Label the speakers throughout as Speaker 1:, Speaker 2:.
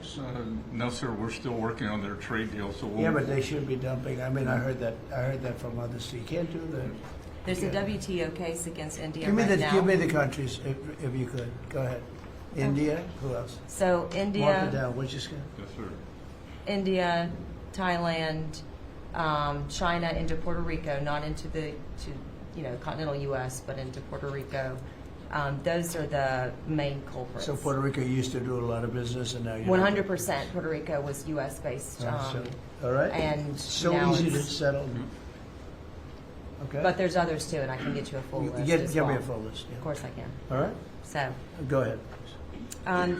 Speaker 1: rice?
Speaker 2: No, sir. We're still working on their trade deal, so we'll.
Speaker 1: Yeah, but they should be dumping. I mean, I heard that from others. You can't do that.
Speaker 3: There's a WTO case against India
Speaker 1: Give me
Speaker 3: right now.
Speaker 1: Give me the countries, if you could. Go ahead. India. Who else?
Speaker 3: So
Speaker 1: Mark it
Speaker 3: India,
Speaker 1: down. What'd you say?
Speaker 2: Yes, sir.
Speaker 3: India, Thailand, China into Puerto Rico, not into continental U.S., but into Puerto Rico. Those are the main culprits.
Speaker 1: So Puerto Rico used to do a lot of business, and now you're
Speaker 3: 100% Puerto Rico was U.S. based.
Speaker 1: All right.
Speaker 3: And
Speaker 1: so
Speaker 3: now
Speaker 1: easy to
Speaker 3: it's-
Speaker 1: settle. Okay.
Speaker 3: But there's others too, and I can get you a full list.
Speaker 1: Give
Speaker 3: as
Speaker 1: me
Speaker 3: well.
Speaker 1: a full list. Yeah.
Speaker 3: Of course I can.
Speaker 1: All right.
Speaker 3: So.
Speaker 1: Go ahead.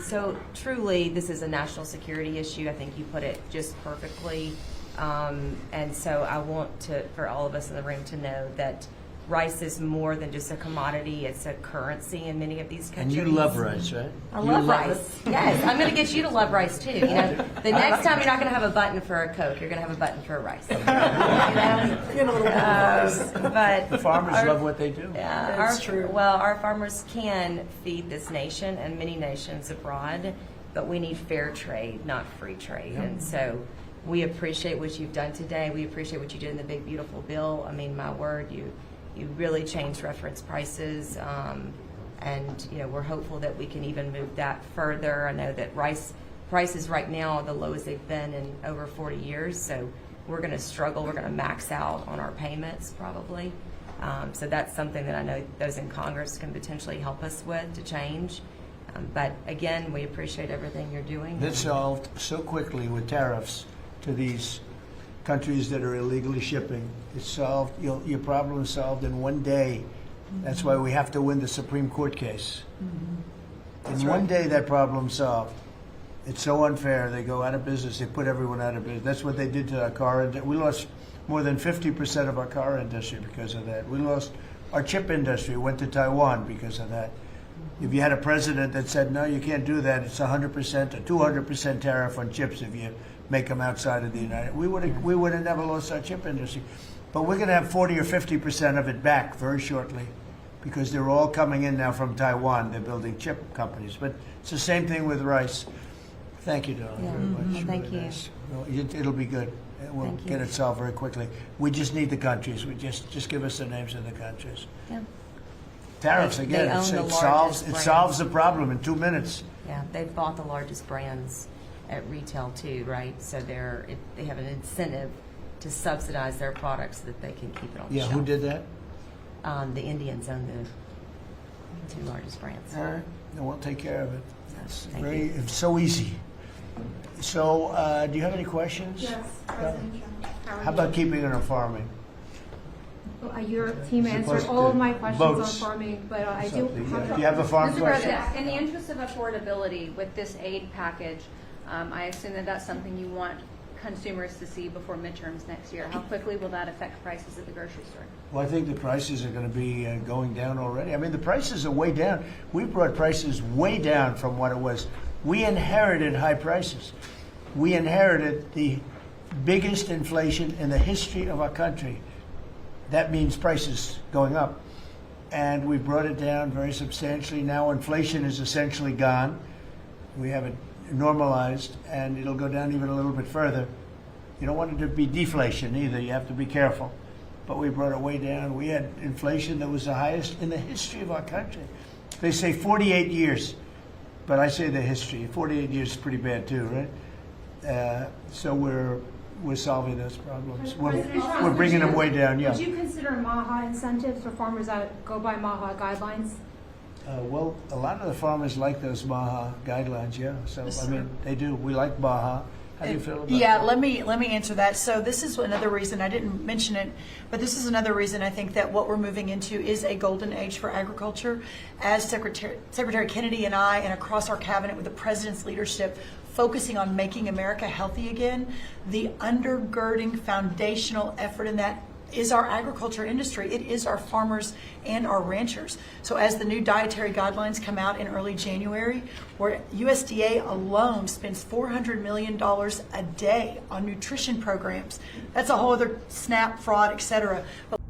Speaker 3: So truly, this is a national security issue. I think you put it just perfectly. And so I want for all of us in the room to know that rice is more than just a commodity. It's a currency in many of these
Speaker 1: And
Speaker 3: countries.
Speaker 1: you love rice, right?
Speaker 3: I love rice. Yes, I'm going to get you to love rice too. The next time you're not going to have a button for a Coke, you're going to have a button for a rice. But
Speaker 1: The farmers love what they do.
Speaker 3: yeah,
Speaker 4: That's true.
Speaker 3: Well, our farmers can feed this nation and many nations abroad, but we need fair trade, not free trade. And so we appreciate what you've done today. We appreciate what you did in the big, beautiful bill. I mean, my word, you really changed reference prices. And, we're hopeful that we can even move that further. I know that rice prices right now are the lowest they've been in over 40 years. So we're going to struggle. We're going to max out on our payments probably. So that's something that I know those in Congress can potentially help us with to change. But again, we appreciate everything you're doing.
Speaker 1: It's solved so quickly with tariffs to these countries that are illegally shipping. It's solved. Your problem is solved in one day. That's why we have to win the Supreme Court case. In one day, that problem's solved. It's so unfair. They go out of business. They put everyone out of business. That's what they did to our car industry. We lost more than 50% of our car industry because of that. We lost our chip industry. Went to Taiwan because of that. If you had a president that said, no, you can't do that, it's 100% or 200% tariff on chips if you make them outside of the United, we would have never lost our chip industry. But we're going to have 40 or 50% of it back very shortly because they're all coming in now from Taiwan. They're building chip companies. But it's the same thing with rice. Thank you, Dawn, very much.
Speaker 3: Thank
Speaker 1: Really
Speaker 3: you.
Speaker 1: nice. Well, it'll be good. We'll
Speaker 3: Thank you.
Speaker 1: get it solved very quickly. We just need the countries. We just give us the names of the countries.
Speaker 3: Yeah.
Speaker 1: Tariffs,
Speaker 3: They
Speaker 1: again,
Speaker 3: own the
Speaker 1: it solves
Speaker 3: largest
Speaker 1: the problem in 2 minutes.
Speaker 3: Yeah, they've bought the largest brands at retail too, right? So they have an incentive to subsidize their products so that they can keep it on the
Speaker 1: Yeah,
Speaker 3: shelf.
Speaker 1: who did that?
Speaker 3: The Indians own the two largest brands.
Speaker 1: All right, then we'll take care of it. It's
Speaker 3: Thank you.
Speaker 1: it's so easy. So, do you have any questions?
Speaker 5: Yes, President Trump.
Speaker 1: How about keeping it on farming?
Speaker 5: Your team answered
Speaker 1: Supposed
Speaker 5: all of
Speaker 1: to
Speaker 5: my questions
Speaker 1: votes.
Speaker 5: on farming, but I do
Speaker 1: Something,
Speaker 5: have
Speaker 1: yeah. Do you have a farm
Speaker 6: Mr.
Speaker 1: question?
Speaker 6: President, in the interest of affordability with this aid package, I assume that that's something you want consumers to see before midterms next year. How quickly will that affect prices at the grocery store?
Speaker 1: Well, I think the prices are going to be going down already. I mean, the prices are way down. We brought prices way down from what it was. We inherited high prices. We inherited the biggest inflation in the history of our country. That means prices going up. And we brought it down very substantially. Now inflation is essentially gone. We have it normalized, and it'll go down even a little bit further. You don't want it to be deflation either. You have to be careful. But we brought it way down. We had inflation that was the highest in the history of our country. They say 48 years, but I say the history. 48 years is pretty bad too, right? So we're solving those problems. We're bringing them way down, yeah.
Speaker 5: Would you consider MAHA incentives for farmers that go by MAHA guidelines?
Speaker 1: Well, a lot of the farmers like those MAHA guidelines, yeah. So, I mean, they do. We like MAHA. How do you feel about
Speaker 4: Yeah,
Speaker 1: that?
Speaker 4: let me answer that. So this is another reason, I didn't mention it, but this is another reason I think that what we're moving into is a golden age for agriculture. As Secretary Kennedy and I, and across our cabinet with the president's leadership, focusing on making America healthy again, the undergirding foundational effort in that is our agriculture industry. It is our farmers and our ranchers. So as the new dietary guidelines come out in early January, where USDA alone spends $400 million a day on nutrition programs, that's a whole other SNAP, fraud, et cetera. But